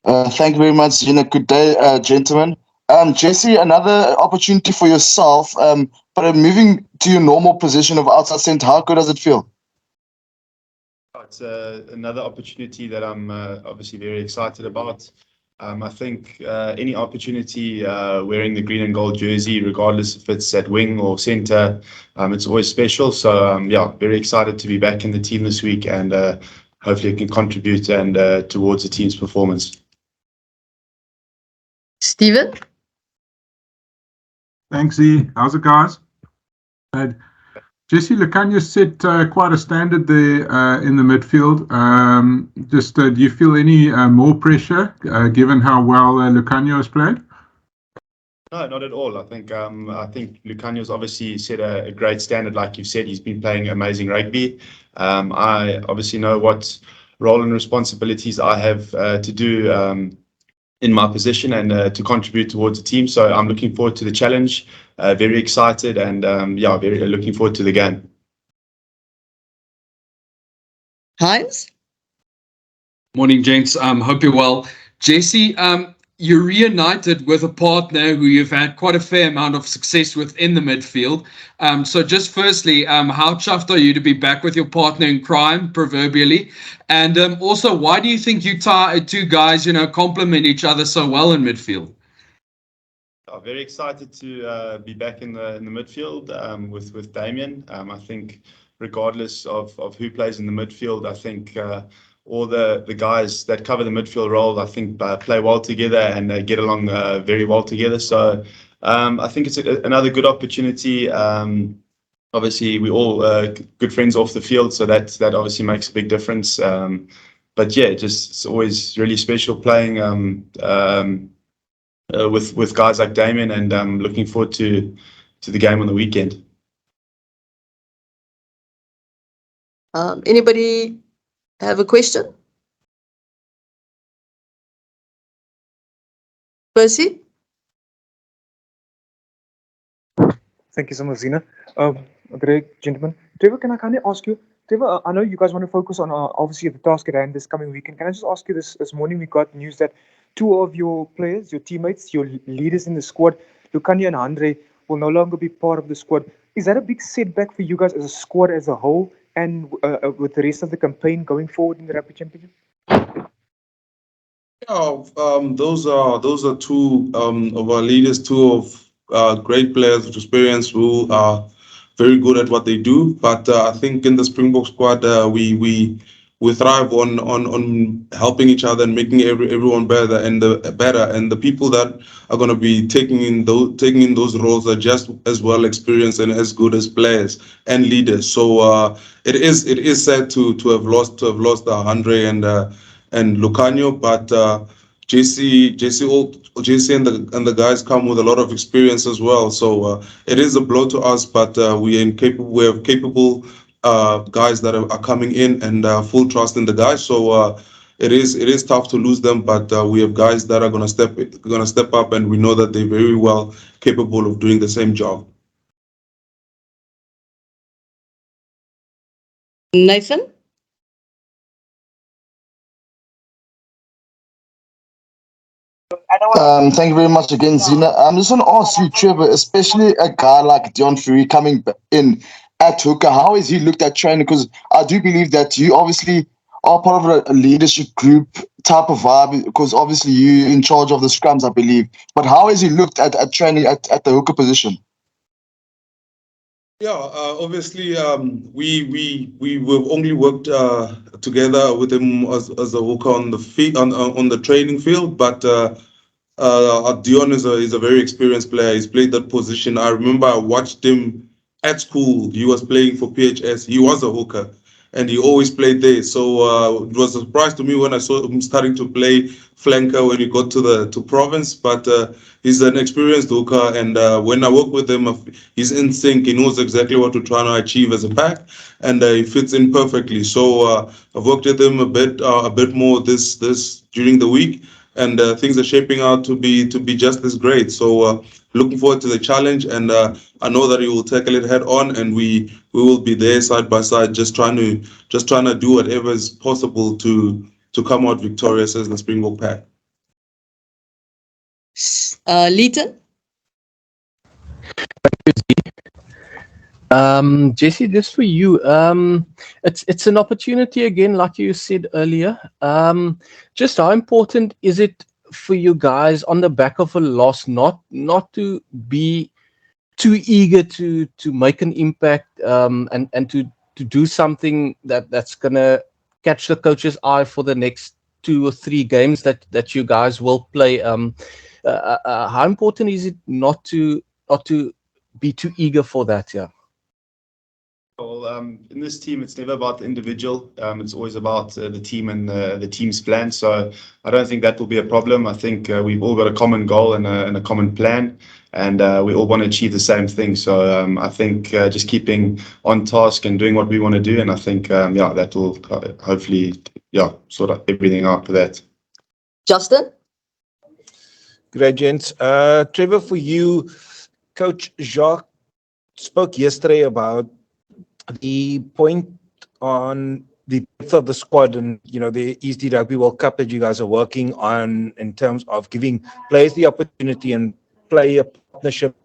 Thank you very much. Good day, gentlemen. Jesse, another opportunity for yourself, but moving to your normal position of outside centre, how good does it feel? It's another opportunity that I'm obviously very excited about. I think any opportunity wearing the green and gold jersey, regardless if it's at wing or centre, it's always special. So yeah, very excited to be back in the team this week, and hopefully it can contribute and towards the team's performance. Stephen? Thanks, E. How's it, guys? Jesse Nyakane set quite a standard there in the midfield. Do you feel any more pressure given how well Nyakane has played? No, not at all. I think Nyakane has obviously set a great standard, like you've said. He's been playing amazing rugby. I obviously know what role and responsibilities I have to do in my position and to contribute towards the team. So I'm looking forward to the challenge. Very excited and yeah, very looking forward to the game. Heinz? Morning, gents. Hope you're well. Jesse, you're reunited with a partner who you've had quite a fair amount of success with in the midfield. So just firstly, how chuffed are you to be back with your partner in crime, proverbially? And also, why do you think you two guys, complement each other so well in midfield? Very excited to be back in the midfield with Damien. I think regardless of who plays in the midfield, I think all the guys that cover the midfield role, I think play well together and get along very well together. So I think it's another good opportunity. Obviously, we're all good friends off the field, so that obviously makes a big difference. But yeah, just it's always really special playing with guys like Damien, and I'm looking forward to the game on the weekend. Anybody have a question? Percy? Thank you so much, Zina. Great, gentlemen. Trevor, can I ask you, Trevor, I know you guys want to focus on obviously the task at hand this coming weekend. Can I just ask you this morning we got news that two of your players, your teammates, your leaders in the squad, Nyakane and Andre, will no longer be part of the squad. Is that a big setback for you guys as a squad as a whole and with the rest of the campaign going forward in the Rugby Championship? Yeah, those are two of our leaders, two of great players with experience who are very good at what they do. But I think in the Springbok squad, we thrive on helping each other and making everyone better. And the people that are going to be taking in those roles are just as well experienced and as good as players and leaders. So it is sad to have lost Andre and Nyakane, but Jesse and the guys come with a lot of experience as well. So it is a blow to us, but we have capable guys that are coming in and full trust in the guys. So it is tough to lose them, but we have guys that are gonna step up, and we know that they're very well capable of doing the same job. Nathan? Thank you very much again, Zina. I'm just want to ask you, Trevor, especially a guy like Deon Fury coming in at hooker, how has he looked at training? Because I do believe that you obviously are part of a leadership group type of vibe, because obviously you're in charge of the scrums, I believe. But how has he looked at training at the hooker position? Yeah, obviously, we've only worked together with him as a hooker on the training field, but Deon is a very experienced player. He's played that position. I remember I watched him at school. He was playing for PHS. He was a hooker, and he always played there. So it was a surprise to me when I saw him starting to play flanker when he got to province. But he's an experienced hooker, and when I work with him, he's in sync. He knows exactly what we're trying to achieve as a pack, and he fits in perfectly. So I've worked with him a bit more this during the week, and things are shaping out to be just as great. So looking forward to the challenge, and I know that he will tackle it head on, and we will be there side by side, just trying to do whatever is possible to come out victorious as the Springbok pack. Leighton? Jesse, this for you. It's an opportunity again, like you said earlier. Just how important is it for you guys on the back of a loss, not to be too eager to make an impact, and to do something that's gonna catch the coach's eye for the next 2 or 3 games that you guys will play. How important is it not to be too eager for that? Yeah. Well, in this team, it's never about the individual. It's always about the team and the team's plan. So I don't think that will be a problem. I think we've all got a common goal and a common plan, and we all want to achieve the same thing. So I think just keeping on task and doing what we want to do, and I think that will hopefully sort of everything out for that. Justin? Great, gents. Trevor, for you, Coach Jacques spoke yesterday about the point on the depth of the squad and, the East Rugby World Cup that you guys are working on in terms of giving players the opportunity and player partnership.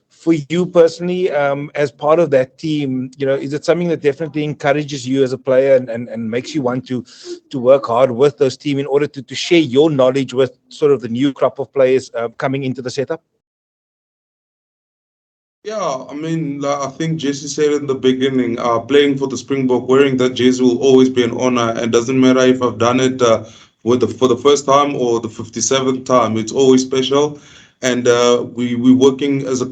For you personally, as part of that team, is it something that definitely encourages you as a player and makes you want to work hard with those team in order to share your knowledge with sort of the new crop of players coming into the setup? Yeah, I mean, like, I think Jesse said in the beginning, playing for the Springbok, wearing that jersey will always be an honor. And doesn't matter if I've done it for the first time or the 57th time, it's always special. And we're working as a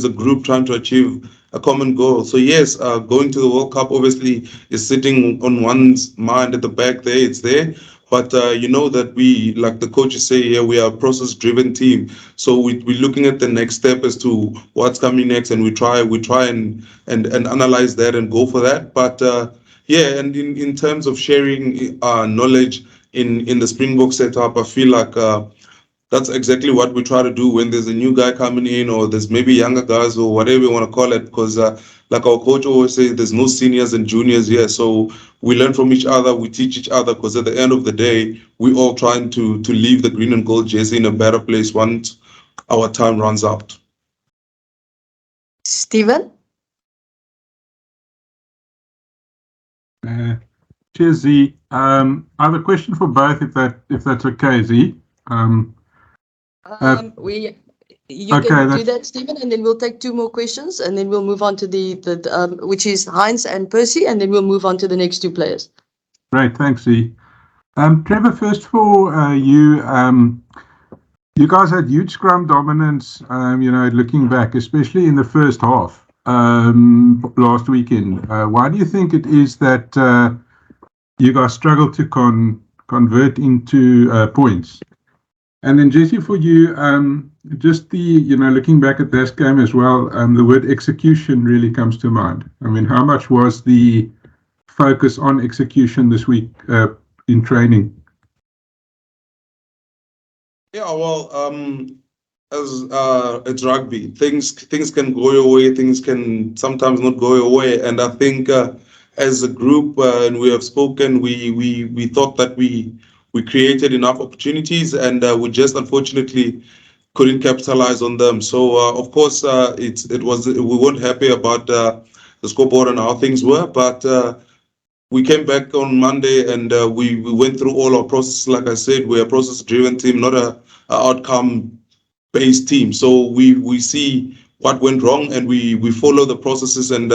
group trying to achieve a common goal. So yes, going to the World Cup obviously is sitting on one's mind at the back there. It's there. But that we, like the coaches say here, we are a process-driven team. So we're looking at the next step as to what's coming next, and we try and analyze that and go for that. But and in terms of sharing knowledge in the Springbok setup, I feel like that's exactly what we try to do when there's a new guy coming in, or there's maybe younger guys or whatever you want to call it, because like our coach always says, there's no seniors and juniors here. So we learn from each other, we teach each other, because at the end of the day, we're all trying to leave the green and gold jersey in a better place once our time runs out. Stephen? Cheers, Z. I have a question for both, if that's okay, Z. You okay, can do that, Stephen, and then we'll take 2 more questions, and then we'll move on to the which is Heinz and Percy, and then we'll move on to the next 2 players. Great, thanks, Z. Trevor, first for you. You guys had huge scrum dominance, looking back, especially in the first half last weekend. Why do you think it is that you guys struggle to convert into points? And then Jesse, for you, just the, looking back at this game as well, the word execution really comes to mind. I mean, how much was the focus on execution this week in training? Yeah, well, as it's rugby, things can go your way, things can sometimes not go your way, and I think as a group, and we have spoken, we thought that we created enough opportunities, and we just unfortunately couldn't capitalize on them. So of course, we weren't happy about the scoreboard and how things were, but we came back on Monday and we went through all our processes. Like I said, we're a process-driven team, not a outcome-based team. So we see what went wrong and we follow the processes, and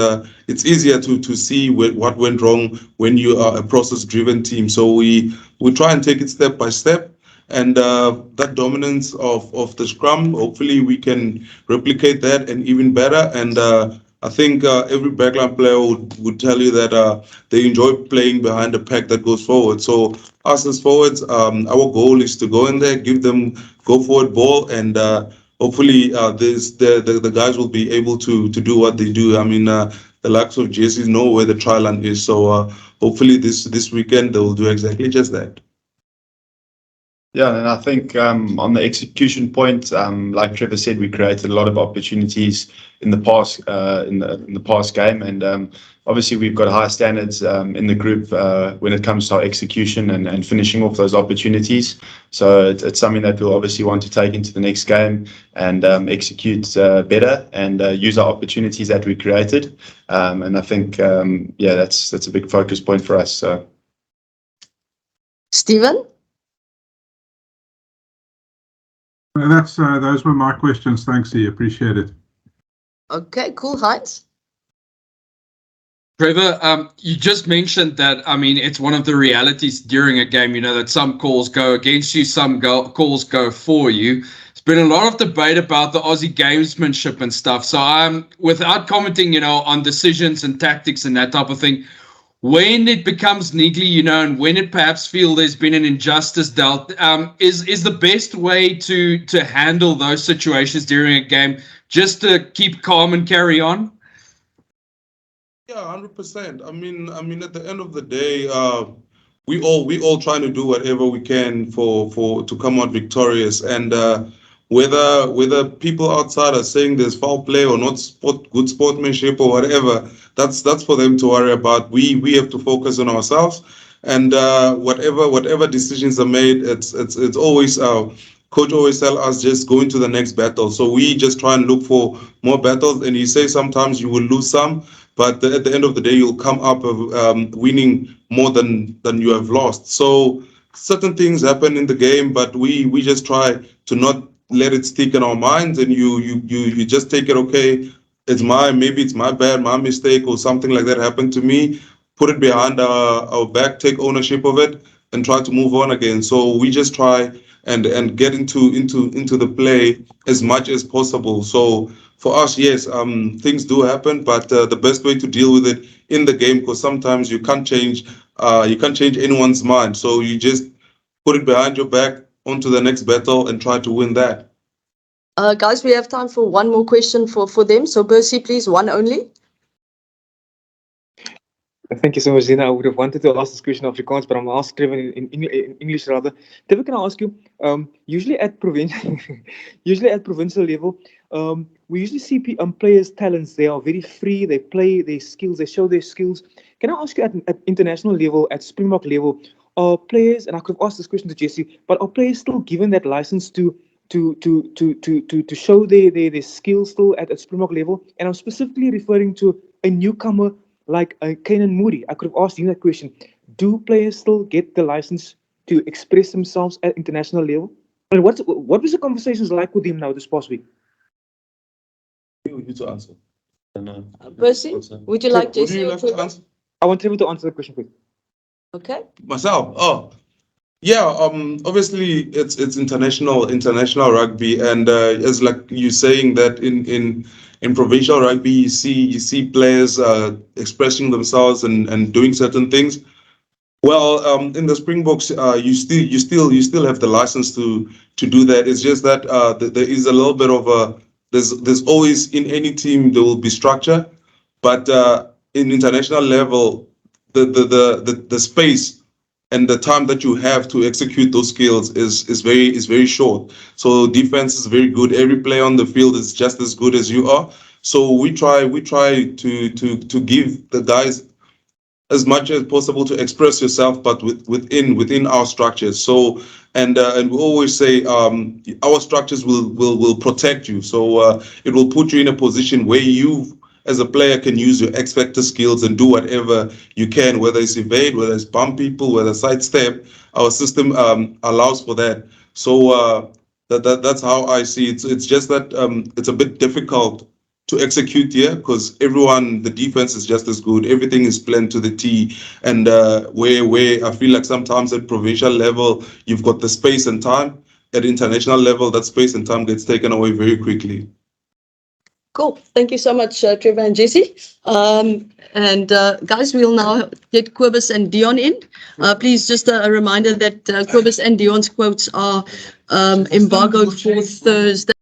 it's easier to see what went wrong when you are a process-driven team. So we try and take it step by step. And that dominance of the scrum, hopefully we can replicate that and even better. And I think every backline player would tell you that they enjoy playing behind a pack that goes forward. So us as forwards, our goal is to go in there, give them go forward ball, and hopefully the guys will be able to do what they do. I mean, the likes of Jesse know where the try line is. So hopefully this weekend they will do exactly just that. Yeah, and I think on the execution point, like Trevor said, we created a lot of opportunities in the past in the past game, and obviously we've got high standards in the group when it comes to our execution and finishing off those opportunities. So it's something that we'll obviously want to take into the next game and execute better and use our opportunities that we created. And I think yeah, that's a big focus point for us. So. Stephen? Those were my questions. Thanks, E. Appreciate it. Okay, cool. Heinz? Trevor, you just mentioned that, I mean, it's one of the realities during a game, you know, that some calls go against you, some calls go for you. There's been a lot of debate about the Aussie gamesmanship and stuff. So without commenting, you know, on decisions and tactics and that type of thing, when it becomes niggly, you know, and when it perhaps feel there's been an injustice dealt, is the best way to handle those situations during a game just to keep calm and carry on? Yeah, 100%. I mean, at the end of the day, we all trying to do whatever we can to come out victorious. And whether people outside are saying there's foul play or not, good sportsmanship or whatever, that's for them to worry about. We have to focus on ourselves, and whatever decisions are made, it's always coach always tell us just go into the next battle. So we just try and look for more battles. And he says sometimes you will lose some, but at the end of the day, you'll come up winning more than you have lost. So certain things happen in the game, but we just try to not let it stick in our minds, and you just take it, okay, maybe it's my bad, my mistake, or something like that happened to me. Put it behind our back, take ownership of it, and try to move on again. So we just try and get into the play as much as possible. So for us, yes, things do happen, but the best way to deal with it in the game, because sometimes you can't change anyone's mind. So you just put it behind your back, onto the next battle, and try to win that. Guys, we have time for one more question for them. So Percy, please, one only. Thank you so much, Zina. I would have wanted to ask this question of Afrikaans, but I'm going to ask Trevor in English rather. Trevor, can I ask you, usually at provincial level, we usually see players' talents. They are very free. They play their skills. They show their skills. Can I ask you at international level, at Springbok level, are players, and I could have asked this question to Jesse, but are players still given that license to show their skills still at Springbok level? And I'm specifically referring to a newcomer like Kanan Moody. I could have asked you that question. Do players still get the license to express themselves at international level? And what was the conversations like with him now this past week? You to answer. Percy, would you like Would Jesse you or like to Trevor? answer? I want Trevor to answer the question, please. Okay. Myself? Oh, yeah. Obviously, it's international rugby, and as like you saying that in provincial rugby, you see players expressing themselves and doing certain things. Well, in the Springboks, you still have the license to do that. It's just that there is a little bit of a there's always in any team there will be structure, but in international level, the space and the time that you have to execute those skills is very short. So defense is very good. Every player on the field is just as good as you are. So we try to give the guys as much as possible to express yourself, but within our structures. So and we always say our structures will protect you. So it will put you in a position where you as a player can use your X factor skills and do whatever you can, whether it's evade, whether it's bump people, whether sidestep. Our system allows for that. So that's how I see it. It's just that it's a bit difficult to execute here because the defense is just as good. Everything is planned to the T. And where I feel like sometimes at provincial level, you've got the space and time. At international level, that space and time gets taken away very quickly. Cool. Thank you so much, Trevor and Jesse. And guys, we'll now get Kobus and Dion in. Please, just a reminder that Kobus and Dion's quotes are embargoed for Thursday.